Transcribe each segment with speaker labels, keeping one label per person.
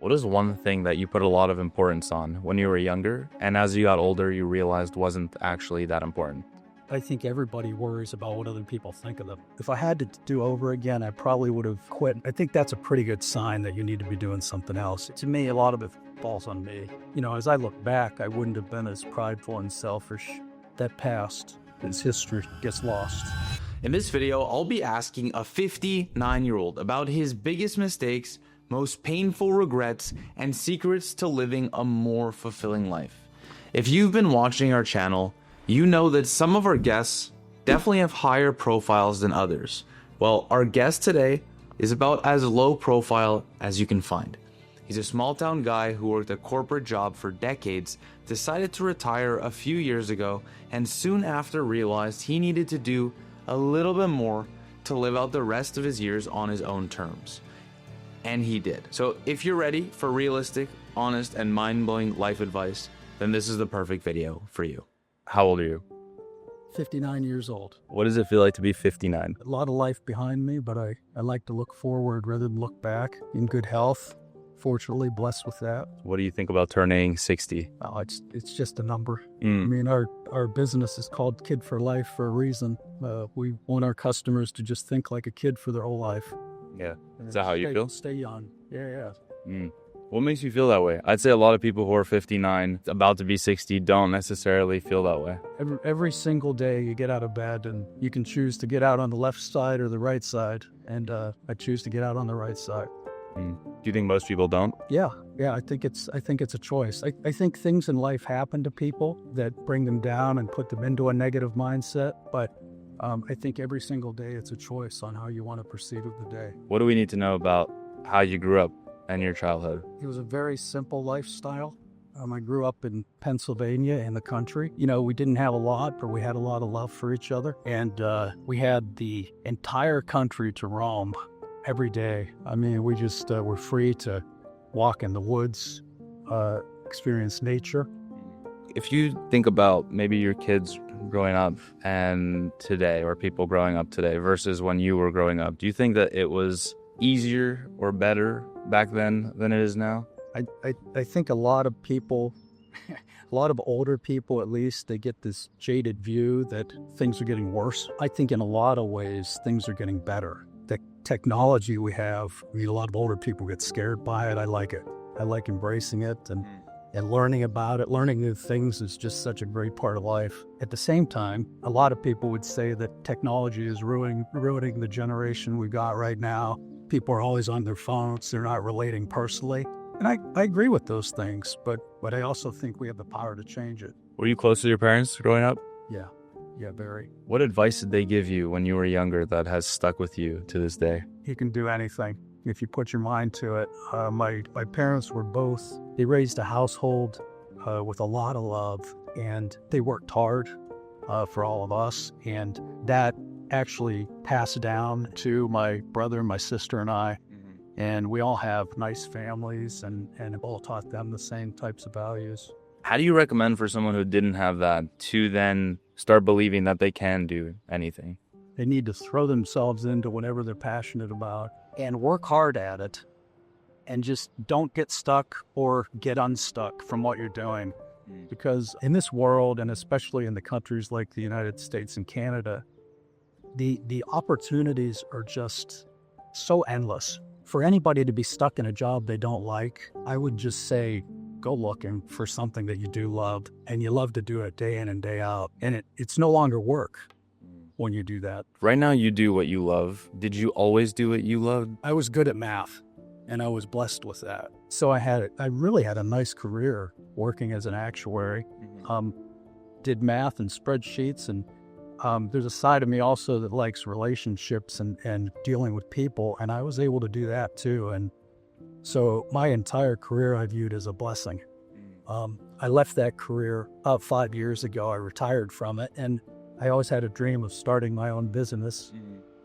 Speaker 1: What is one thing that you put a lot of importance on when you were younger, and as you got older, you realized wasn't actually that important?
Speaker 2: I think everybody worries about what other people think of them. If I had to do over again, I probably would have quit. I think that's a pretty good sign that you need to be doing something else. To me, a lot of it falls on me. You know, as I look back, I wouldn't have been as prideful and selfish. That past, as history gets lost.
Speaker 3: In this video, I'll be asking a 59-year-old about his biggest mistakes, most painful regrets, and secrets to living a more fulfilling life. If you've been watching our channel, you know that some of our guests definitely have higher profiles than others. Well, our guest today is about as low profile as you can find. He's a small town guy who worked a corporate job for decades, decided to retire a few years ago, and soon after realized he needed to do a little bit more to live out the rest of his years on his own terms. And he did. So if you're ready for realistic, honest, and mind-blowing life advice, then this is the perfect video for you.
Speaker 1: How old are you?
Speaker 2: 59 years old.
Speaker 1: What does it feel like to be 59?
Speaker 2: A lot of life behind me, but I like to look forward rather than look back. In good health, fortunately blessed with that.
Speaker 1: What do you think about turning 60?
Speaker 2: Oh, it's just a number. I mean, our business is called Kid for Life for a reason. We want our customers to just think like a kid for their whole life.
Speaker 1: Yeah. Is that how you feel?
Speaker 2: Stay young. Yeah.
Speaker 1: What makes you feel that way? I'd say a lot of people who are 59, about to be 60, don't necessarily feel that way.
Speaker 2: Every single day you get out of bed and you can choose to get out on the left side or the right side. And I choose to get out on the right side.
Speaker 1: Do you think most people don't?
Speaker 2: Yeah. I think it's a choice. I think things in life happen to people that bring them down and put them into a negative mindset. But I think every single day it's a choice on how you want to proceed with the day.
Speaker 1: What do we need to know about how you grew up and your childhood?
Speaker 2: It was a very simple lifestyle. I grew up in Pennsylvania in the country. You know, we didn't have a lot, but we had a lot of love for each other. And we had the entire country to roam every day. I mean, we just were free to walk in the woods, experience nature.
Speaker 1: If you think about maybe your kids growing up and today, or people growing up today versus when you were growing up, do you think that it was easier or better back then than it is now?
Speaker 2: I think a lot of people, a lot of older people at least, they get this jaded view that things are getting worse. I think in a lot of ways, things are getting better. The technology we have, I mean, a lot of older people get scared by it. I like it. I like embracing it and learning about it. Learning new things is just such a great part of life. At the same time, a lot of people would say that technology is ruining the generation we got right now. People are always on their phones. They're not relating personally. And I agree with those things, but I also think we have the power to change it.
Speaker 1: Were you close to your parents growing up?
Speaker 2: Yeah, very.
Speaker 1: What advice did they give you when you were younger that has stuck with you to this day?
Speaker 2: You can do anything if you put your mind to it. My parents were both, they raised a household with a lot of love, and they worked hard for all of us. And that actually passed down to my brother, my sister, and I. And we all have nice families and have all taught them the same types of values.
Speaker 1: How do you recommend for someone who didn't have that to then start believing that they can do anything?
Speaker 2: They need to throw themselves into whatever they're passionate about and work hard at it, and just don't get stuck or get unstuck from what you're doing. Because in this world, and especially in the countries like the United States and Canada, the opportunities are just so endless. For anybody to be stuck in a job they don't like, I would just say, go looking for something that you do love, and you love to do it day in and day out. And it's no longer work when you do that.
Speaker 1: Right now you do what you love. Did you always do what you loved?
Speaker 2: I was good at math, and I was blessed with that. So I really had a nice career working as an actuary. Did math and spreadsheets, and there's a side of me also that likes relationships and dealing with people, and I was able to do that too. And so my entire career I viewed as a blessing. I left that career about 5 years ago. I retired from it, and I always had a dream of starting my own business.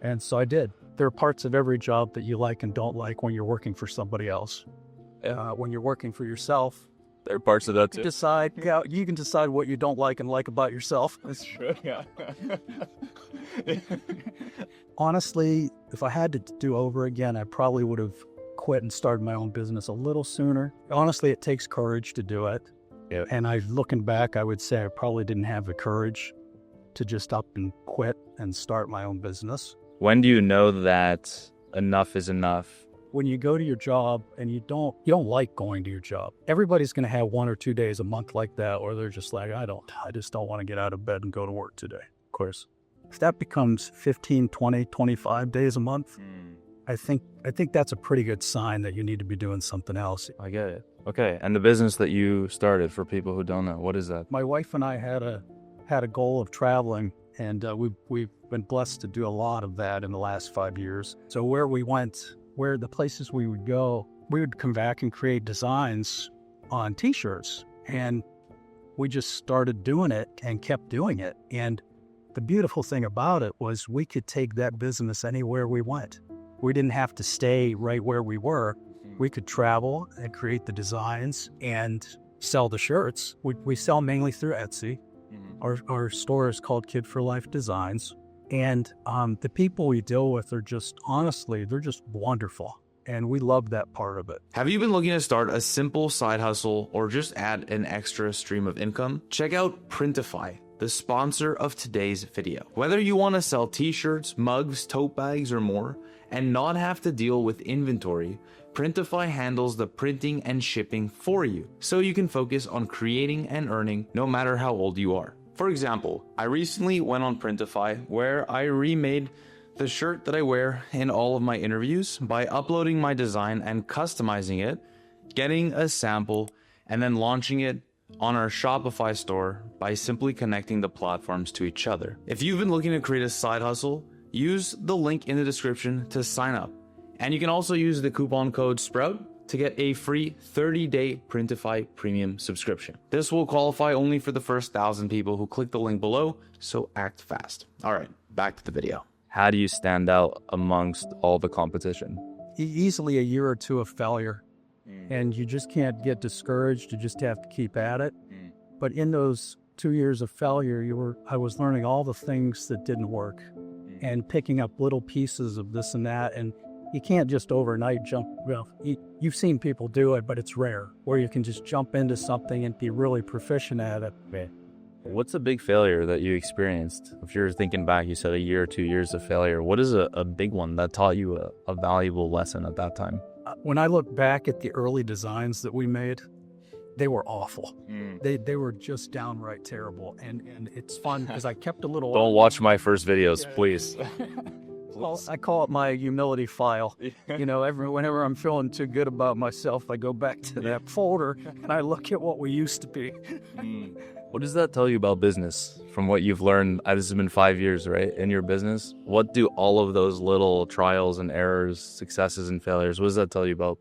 Speaker 2: And so I did. There are parts of every job that you like and don't like when you're working for somebody else. When you're working for yourself,
Speaker 1: there are parts of that too.
Speaker 2: You can decide what you don't like and like about yourself.
Speaker 1: That's true, yeah.
Speaker 2: Honestly, if I had to do over again, I probably would have quit and started my own business a little sooner. Honestly, it takes courage to do it.
Speaker 1: Yep.
Speaker 2: And looking back, I would say I probably didn't have the courage to just up and quit and start my own business.
Speaker 1: When do you know that enough is enough?
Speaker 2: When you go to your job and you don't like going to your job. Everybody's going to have 1 or 2 days a month like that, or they're just like, I just don't want to get out of bed and go to work today. Of course, if that becomes 15, 20, 25 days a month, I think that's a pretty good sign that you need to be doing something else.
Speaker 1: I get it. Okay, and the business that you started, for people who don't know, what is that?
Speaker 2: My wife and I had a goal of traveling, and we've been blessed to do a lot of that in the last 5 years. So where we went, where the places we would go, we would come back and create designs on T-shirts, and we just started doing it and kept doing it. And the beautiful thing about it was we could take that business anywhere we went. We didn't have to stay right where we were. We could travel and create the designs and sell the shirts. We sell mainly through Etsy. Our store is called Kid for Life Designs. And the people we deal with are just, honestly, they're just wonderful. And we love that part of it.
Speaker 3: Have you been looking to start a simple side hustle or just add an extra stream of income? Check out Printify, the sponsor of today's video. Whether you want to sell t-shirts, mugs, tote bags, or more, and not have to deal with inventory, Printify handles the printing and shipping for you, so you can focus on creating and earning no matter how old you are. For example, I recently went on Printify where I remade the shirt that I wear in all of my interviews by uploading my design and customizing it, getting a sample, and then launching it on our Shopify store by simply connecting the platforms to each other. If you've been looking to create a side hustle, use the link in the description to sign up. And you can also use the coupon code Sprought to get a free 30-day Printify premium subscription. This will qualify only for the first 1,000 people who click the link below, so act fast. All right, back to the video.
Speaker 1: How do you stand out amongst all the competition?
Speaker 2: Easily a year or two of failure. And you just can't get discouraged. You just have to keep at it. But in those 2 years of failure, I was learning all the things that didn't work and picking up little pieces of this and that. And you can't just overnight jump. Well, you've seen people do it, but it's rare where you can just jump into something and be really proficient at it.
Speaker 1: What's a big failure that you experienced? If you're thinking back, you said a year or 2 years of failure. What is a big one that taught you a valuable lesson at that time?
Speaker 2: When I look back at the early designs that we made, they were awful. They were just downright terrible. And it's fun because I kept a little...
Speaker 1: Don't watch my first videos, please.
Speaker 2: Well, I call it my humility file. You know, whenever I'm feeling too good about myself, I go back to that folder and I look at what we used to be.
Speaker 1: What does that tell you about business from what you've learned? This has been 5 years, right, in your business. What do all of those little trials and errors, successes and failures, what does that tell you about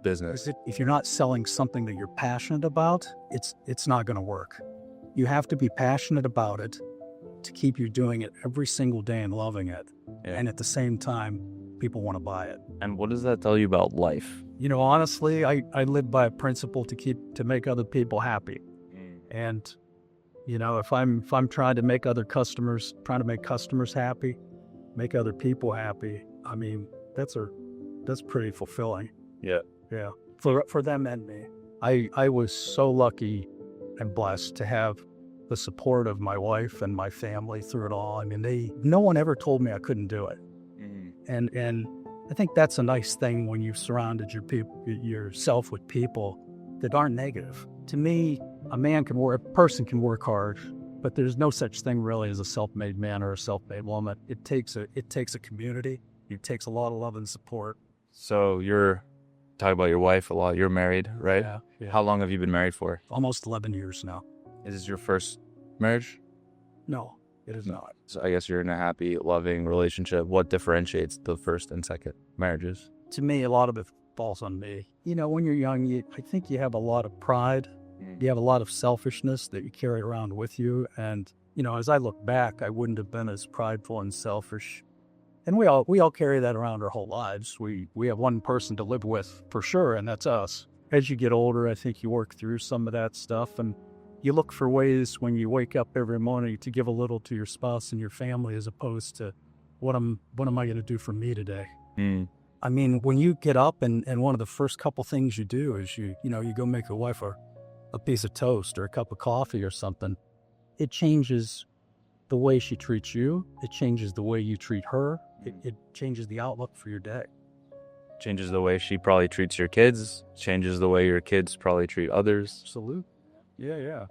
Speaker 1: business?
Speaker 2: If you're not selling something that you're passionate about, it's not going to work. You have to be passionate about it to keep you doing it every single day and loving it. Yeah. And at the same time, people want to buy it.
Speaker 1: And what does that tell you about life?
Speaker 2: You know, honestly, I live by a principle to make other people happy. And, you know, if I'm trying to make customers happy, make other people happy, I mean, that's pretty fulfilling.
Speaker 1: Yeah.
Speaker 2: Yeah. For them and me. I was so lucky and blessed to have the support of my wife and my family through it all. I mean, no one ever told me I couldn't do it. And I think that's a nice thing when you've surrounded yourself with people that aren't negative. To me, a person can work hard, but there's no such thing really as a self-made man or a self-made woman. It takes a community. It takes a lot of love and support.
Speaker 1: So you're talking about your wife a lot. You're married, right?
Speaker 2: Yeah.
Speaker 1: How long have you been married for?
Speaker 2: Almost 11 years now.
Speaker 1: Is this your first marriage?
Speaker 2: No, it is not.
Speaker 1: So I guess you're in a happy, loving relationship. What differentiates the first and second marriages?
Speaker 2: To me, a lot of it falls on me. You know, when you're young, I think you have a lot of pride. You have a lot of selfishness that you carry around with you. And, you know, as I look back, I wouldn't have been as prideful and selfish. And we all carry that around our whole lives. We have one person to live with for sure, and that's us. As you get older, I think you work through some of that stuff, and you look for ways when you wake up every morning to give a little to your spouse and your family as opposed to what am I going to do for me today? I mean, when you get up and one of the first couple things you do is you go make your wife a piece of toast or a cup of coffee or something, it changes the way she treats you. It changes the way you treat her. It changes the outlook for your day.
Speaker 1: Changes the way she probably treats your kids, changes the way your kids probably treat others.
Speaker 2: Absolutely. Yeah.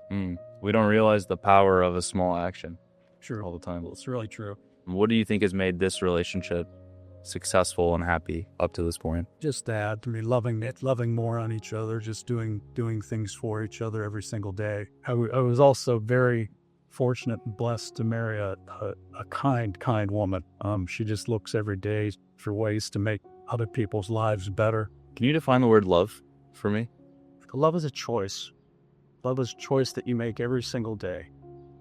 Speaker 1: We don't realize the power of a small action
Speaker 2: Sure.
Speaker 1: all the time.
Speaker 2: Well, it's really true.
Speaker 1: What do you think has made this relationship successful and happy up to this point?
Speaker 2: Just that, I mean, loving more on each other, just doing things for each other every single day. I was also very fortunate and blessed to marry a kind woman. She just looks every day for ways to make other people's lives better.
Speaker 1: Can you define the word love for me?
Speaker 2: Love is a choice. Love is a choice that you make every single day.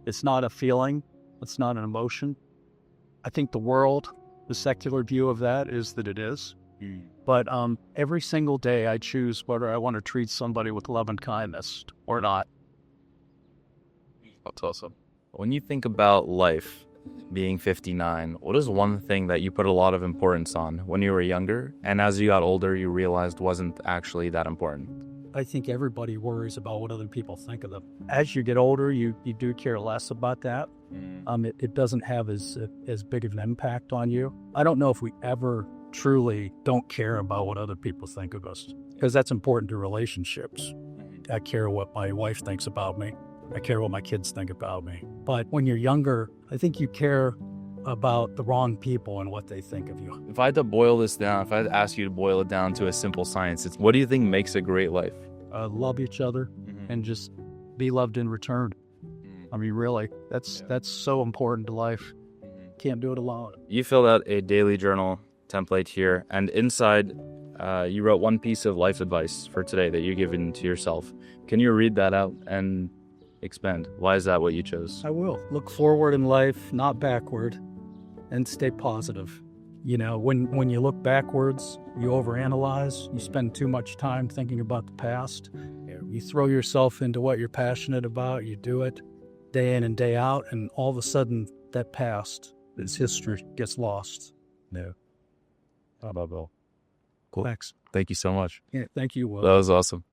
Speaker 2: It's not a feeling. It's not an emotion. I think the secular view of that is that it is. But every single day I choose whether I want to treat somebody with love and kindness or not.
Speaker 1: That's awesome. When you think about life, being 59, what is one thing that you put a lot of importance on when you were younger, and as you got older, you realized wasn't actually that important?
Speaker 2: I think everybody worries about what other people think of them. As you get older, you do care less about that. It doesn't have as big of an impact on you. I don't know if we ever truly don't care about what other people think of us, because that's important to relationships. I care what my wife thinks about me. I care what my kids think about me. But when you're younger, I think you care about the wrong people and what they think of you.
Speaker 1: If I had to boil this down, if I had to ask you to boil it down to a simple science, it's what do you think makes a great life?
Speaker 2: Love each other and just be loved in return. I mean, really, that's so important to life. Can't do it alone.
Speaker 1: You filled out a daily journal template here, and inside you wrote one piece of life advice for today that you've given to yourself. Can you read that out and expand? Why is that what you chose?
Speaker 2: I will. Look forward in life, not backward, and stay positive. You know, when you look backwards, you overanalyze, you spend too much time thinking about the past. You throw yourself into what you're passionate about, you do it day in and day out, and all of a sudden, that past, this history gets lost.
Speaker 1: No. How about Bill? Cool.
Speaker 2: Thanks.
Speaker 1: Thank you so much.
Speaker 2: Yeah, thank you, Will.
Speaker 1: That was awesome.